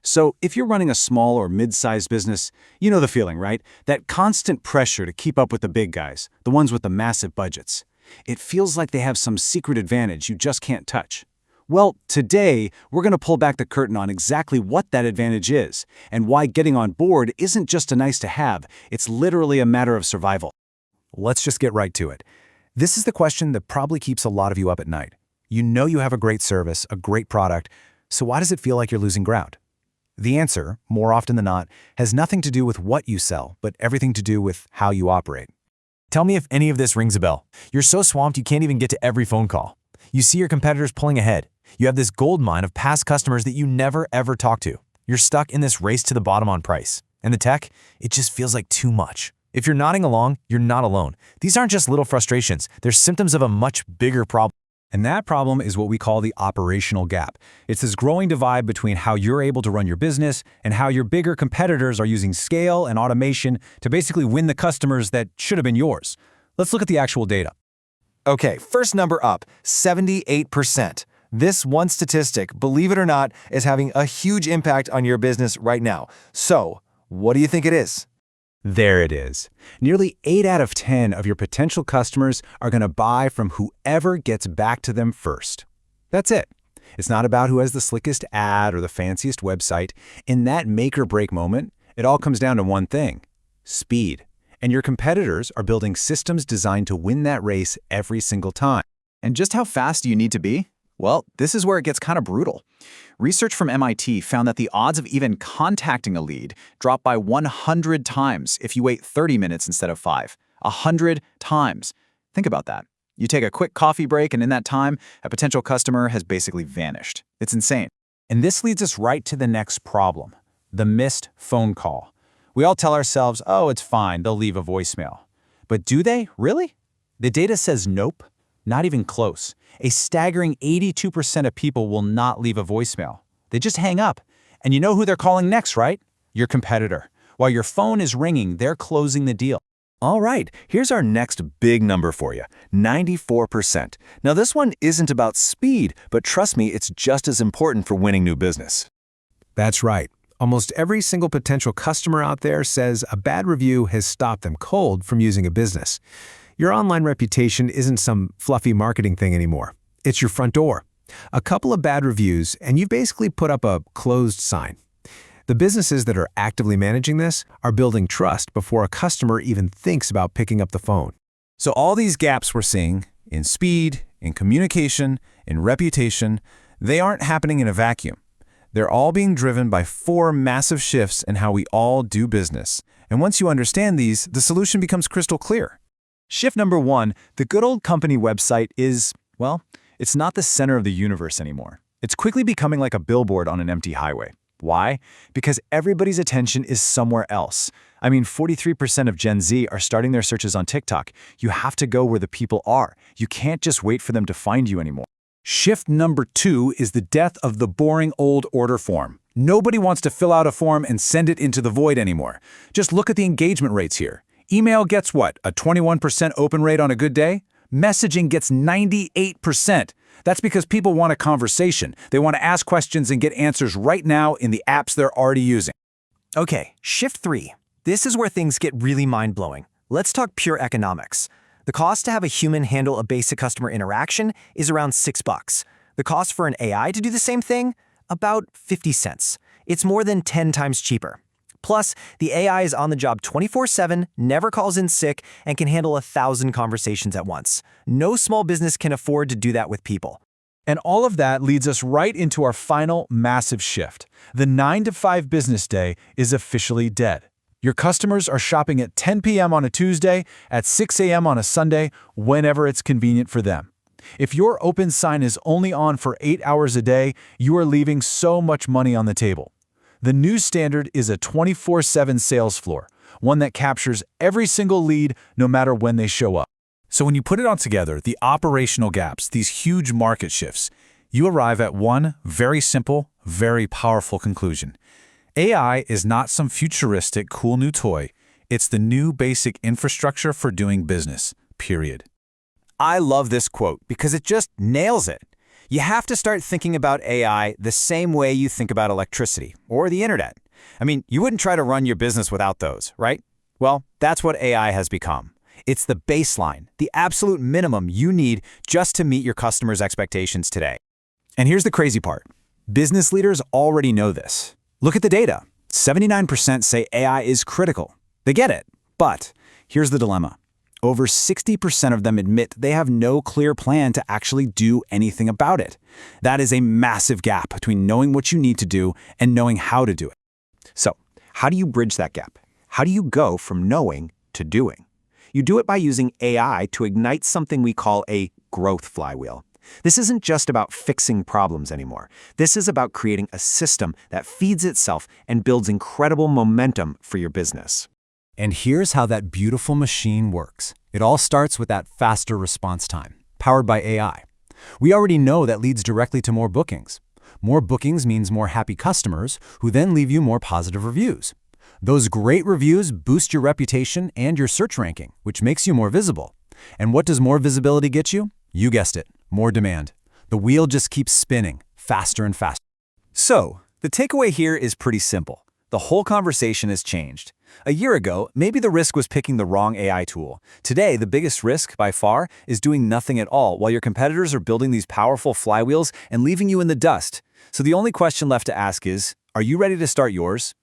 So if you're running a small or mid-sized business, you know the feeling, right? That constant pressure to keep up with the big guys, the ones with the massive budgets. It feels like they have some secret advantage you just can't touch. Well, today, we're going to pull back the curtain on exactly what that advantage is, and why getting on board isn't just a nice to have, it's literally a matter of survival. Let's just get right to it. This is the question that probably keeps a lot of you up at night. You know you have a great service, a great product, so why does it feel like you're losing ground? The answer, more often than not, has nothing to do with what you sell, but everything to do with how you operate. Tell me if any of this rings a bell. You're so swamped you can't even get to every phone call. You see your competitors pulling ahead. You have this gold mine of past customers that you never ever talk to. You're stuck in this race to the bottom on price. And the tech, it just feels like too much. If you're nodding along, you're not alone. These aren't just little frustrations. They're symptoms of a much bigger problem. And that problem is what we call the operational gap. It's this growing divide between how you're able to run your business and how your bigger competitors are using scale and automation to basically win the customers that should have been yours. Let's look at the actual data. Okay, first number up, 78%. This one statistic, believe it or not, is having a huge impact on your business right now. So, what do you think it is? There it is. Nearly 8 out of 10 of your potential customers are going to buy from whoever gets back to them first. That's it. It's not about who has the slickest ad or the fanciest website. In that make or break moment, it all comes down to one thing: speed. And your competitors are building systems designed to win that race every single time. And just how fast do you need to be? Well, this is where it gets kind of brutal. Research from MIT found that the odds of even contacting a lead drop by 100 times if you wait 30 minutes instead of 5. 100 times. Think about that. You take a quick coffee break, and in that time, a potential customer has basically vanished. It's insane. And this leads us right to the next problem: the missed phone call. We all tell ourselves, oh, it's fine, they'll leave a voicemail. But do they, really? The data says nope, not even close. A staggering 82% of people will not leave a voicemail. They just hang up. And you know who they're calling next, right? Your competitor. While your phone is ringing, they're closing the deal. All right, here's our next big number for you, 94%. Now this one isn't about speed, but trust me, it's just as important for winning new business. That's right. Almost every single potential customer out there says a bad review has stopped them cold from using a business. Your online reputation isn't some fluffy marketing thing anymore. It's your front door. A couple of bad reviews, and you've basically put up a closed sign. The businesses that are actively managing this are building trust before a customer even thinks about picking up the phone. So all these gaps we're seeing in speed, in communication, in reputation, they aren't happening in a vacuum. They're all being driven by 4 massive shifts in how we all do business. And once you understand these, the solution becomes crystal clear. Shift number 1, the good old company website is, well, it's not the center of the universe anymore. It's quickly becoming like a billboard on an empty highway. Why? Because everybody's attention is somewhere else. I mean, 43% of Gen Z are starting their searches on TikTok. You have to go where the people are. You can't just wait for them to find you anymore. Shift number 2 is the death of the boring old order form. Nobody wants to fill out a form and send it into the void anymore. Just look at the engagement rates here. Email gets what, a 21% open rate on a good day? Messaging gets 98%. That's because people want a conversation. They want to ask questions and get answers right now in the apps they're already using. Okay, shift 3. This is where things get really mind-blowing. Let's talk pure economics. The cost to have a human handle a basic customer interaction is around $6. The cost for an AI to do the same thing? About 50 cents. It's more than 10 times cheaper. Plus, the AI is on the job 24/7, never calls in sick, and can handle 1,000 conversations at once. No small business can afford to do that with people. And all of that leads us right into our final massive shift. The 9-to-5 business day is officially dead. Your customers are shopping at 10 p.m. on a Tuesday, at 6 a.m. on a Sunday, whenever it's convenient for them. If your open sign is only on for 8 hours a day, you are leaving so much money on the table. The new standard is a 24/7 sales floor, one that captures every single lead no matter when they show up. So when you put it all together, the operational gaps, these huge market shifts, you arrive at one very simple, very powerful conclusion. AI is not some futuristic, cool new toy. It's the new basic infrastructure for doing business, period. I love this quote because it just nails it. You have to start thinking about AI the same way you think about electricity or the internet. I mean, you wouldn't try to run your business without those, right? Well, that's what AI has become. It's the baseline, the absolute minimum you need just to meet your customers' expectations today. And here's the crazy part. Business leaders already know this. Look at the data. 79% say AI is critical. They get it. But here's the dilemma. Over 60% of them admit they have no clear plan to actually do anything about it. That is a massive gap between knowing what you need to do and knowing how to do it. So, how do you bridge that gap? How do you go from knowing to doing? You do it by using AI to ignite something we call a growth flywheel. This isn't just about fixing problems anymore. This is about creating a system that feeds itself and builds incredible momentum for your business. And here's how that beautiful machine works. It all starts with that faster response time, powered by AI. We already know that leads directly to more bookings. More bookings means more happy customers, who then leave you more positive reviews. Those great reviews boost your reputation and your search ranking, which makes you more visible. And what does more visibility get you? You guessed it, more demand. The wheel just keeps spinning, faster and faster. So, the takeaway here is pretty simple. The whole conversation has changed. A year ago, maybe the risk was picking the wrong AI tool. Today, the biggest risk, by far, is doing nothing at all while your competitors are building these powerful flywheels and leaving you in the dust. So the only question left to ask is, are you ready to start yours?